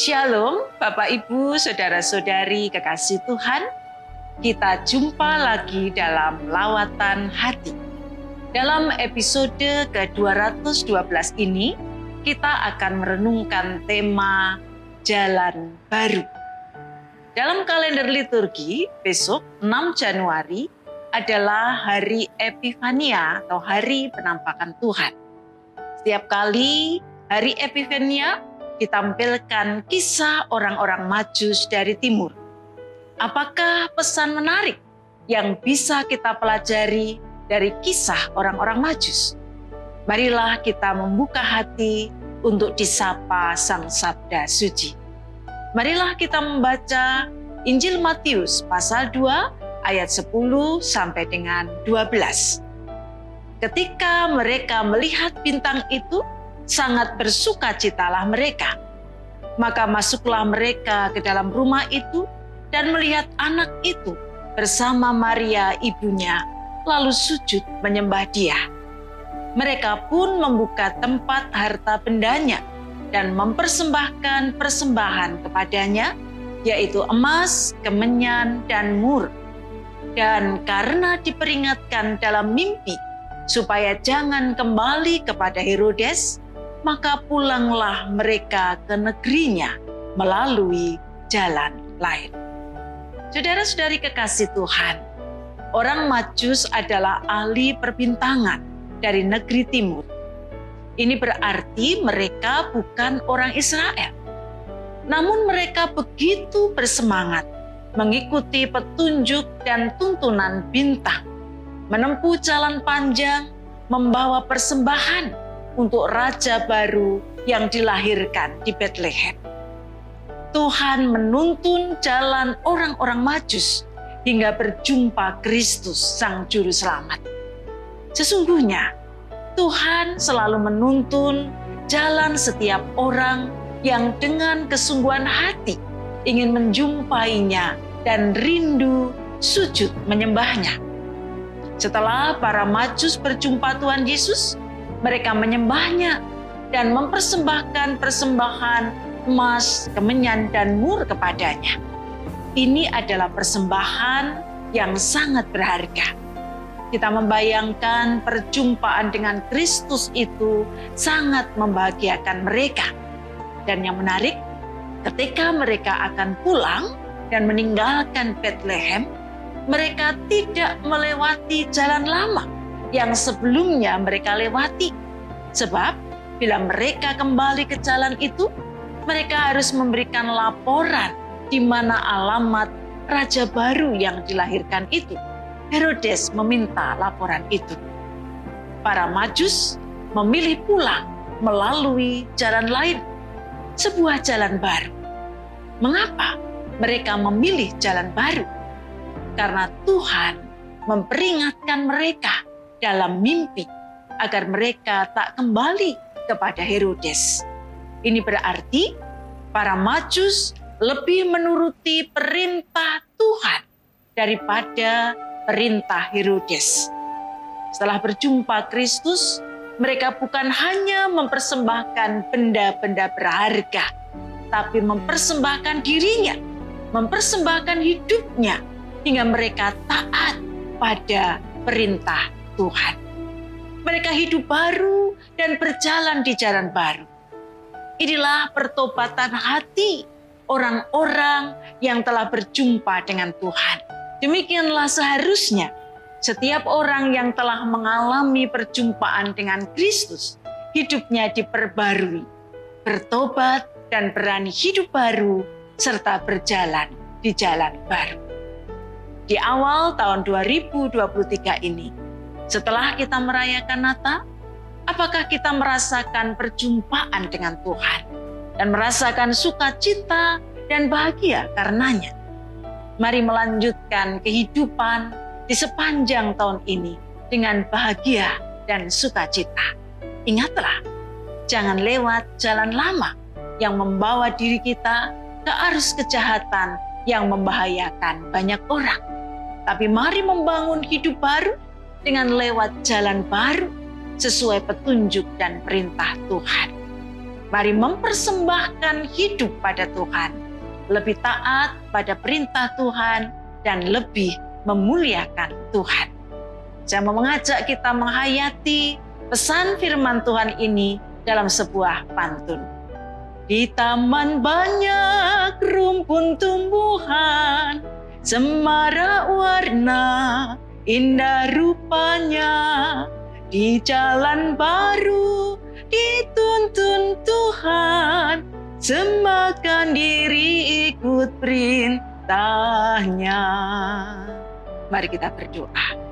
Shalom, Bapak Ibu, Saudara-saudari kekasih Tuhan. Kita jumpa lagi dalam Lawatan Hati. Dalam episode ke-212 ini, kita akan merenungkan tema Jalan Baru. Dalam kalender liturgi, besok 6 Januari adalah Hari Epifania atau Hari Penampakan Tuhan. Setiap kali Hari Epifania ditampilkan kisah orang-orang Majus dari timur. Apakah pesan menarik yang bisa kita pelajari dari kisah orang-orang Majus? Marilah kita membuka hati untuk disapa Sang Sabda Suci. Marilah kita membaca Injil Matius pasal 2 ayat 10 sampai dengan 12. Ketika mereka melihat bintang itu, sangat bersukacitalah mereka. Maka masuklah mereka ke dalam rumah itu dan melihat anak itu bersama Maria ibunya, lalu sujud menyembah dia. Mereka pun membuka tempat harta bendanya dan mempersembahkan persembahan kepadanya, yaitu emas, kemenyan, dan mur. Dan karena diperingatkan dalam mimpi supaya jangan kembali kepada Herodes, maka pulanglah mereka ke negerinya melalui jalan lain. Saudara-saudari kekasih Tuhan, orang Majus adalah ahli perbintangan dari negeri timur. Ini berarti mereka bukan orang Israel. Namun mereka begitu bersemangat mengikuti petunjuk dan tuntunan bintang, menempuh jalan panjang, membawa persembahan untuk Raja baru yang dilahirkan di Bethlehem. Tuhan menuntun jalan orang-orang Majus hingga berjumpa Kristus Sang Juru Selamat. Sesungguhnya Tuhan selalu menuntun jalan setiap orang yang dengan kesungguhan hati ingin menjumpainya dan rindu sujud menyembahnya. Setelah para Majus berjumpa Tuhan Yesus, mereka menyembahnya dan mempersembahkan persembahan emas, kemenyan, dan mur kepadanya. Ini adalah persembahan yang sangat berharga. Kita membayangkan perjumpaan dengan Kristus itu sangat membahagiakan mereka. Dan yang menarik, ketika mereka akan pulang dan meninggalkan Bethlehem, mereka tidak melewati jalan lama yang sebelumnya mereka lewati. Sebab bila mereka kembali ke jalan itu, mereka harus memberikan laporan di mana alamat raja baru yang dilahirkan itu. Herodes meminta laporan itu. Para Majus memilih pulang melalui jalan lain, sebuah jalan baru. Mengapa mereka memilih jalan baru? Karena Tuhan memperingatkan mereka dalam mimpi agar mereka tak kembali kepada Herodes. Ini berarti para Majus lebih menuruti perintah Tuhan daripada perintah Herodes. Setelah berjumpa Kristus, mereka bukan hanya mempersembahkan benda-benda berharga, tapi mempersembahkan dirinya, mempersembahkan hidupnya, hingga mereka taat pada perintah Tuhan. Mereka hidup baru dan berjalan di jalan baru. Inilah pertobatan hati orang-orang yang telah berjumpa dengan Tuhan. Demikianlah seharusnya setiap orang yang telah mengalami perjumpaan dengan Kristus, hidupnya diperbarui, bertobat dan berani hidup baru, serta berjalan di jalan baru. Di awal tahun 2023 ini, setelah kita merayakan Natal, apakah kita merasakan perjumpaan dengan Tuhan dan merasakan sukacita dan bahagia karenanya? Mari melanjutkan kehidupan di sepanjang tahun ini dengan bahagia dan sukacita. Ingatlah, jangan lewat jalan lama yang membawa diri kita ke arus kejahatan yang membahayakan banyak orang. Tapi mari membangun hidup baru dengan lewat jalan baru sesuai petunjuk dan perintah Tuhan. Mari mempersembahkan hidup pada Tuhan, lebih taat pada perintah Tuhan, dan lebih memuliakan Tuhan. Saya mau mengajak kita menghayati pesan firman Tuhan ini dalam sebuah pantun. Di taman banyak rumpun tumbuhan, semarak warna, indah rupanya. Di jalan baru dituntun Tuhan, semakan diri ikut perintahnya. Mari kita berdoa.